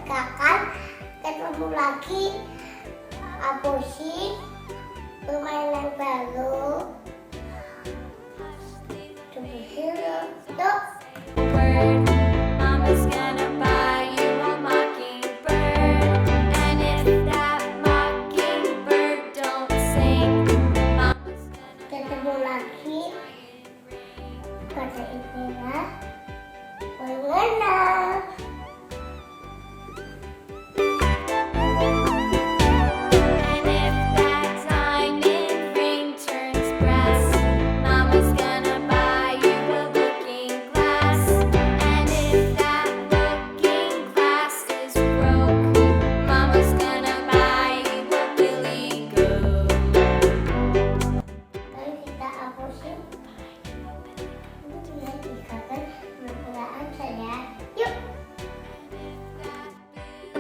kakak ketemu lagi abosi permainan baru. Yuk. Mama's gonna buy you a mockingbird, and if that mockingbird don't sing, Mama's gonna Ketemu lagi pada istilah mengenal. And if that diamond ring turns brass, Mama's gonna buy you a looking glass. And if that looking glass is broke, Mama's gonna buy you a billy goat. Mari kita abosi ikatan permulaan saya. Yuk.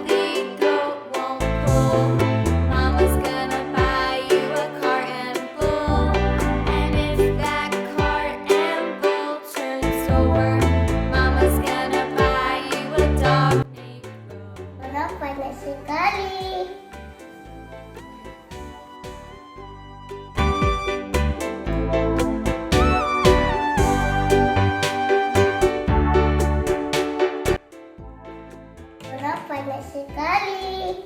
Billy goat won't pull, Mama's gonna buy you a cart and bull. And if that cart and bull turns over, Mama's gonna buy you a dog named Bo. Orang banyak sekali. Orang banyak sekali.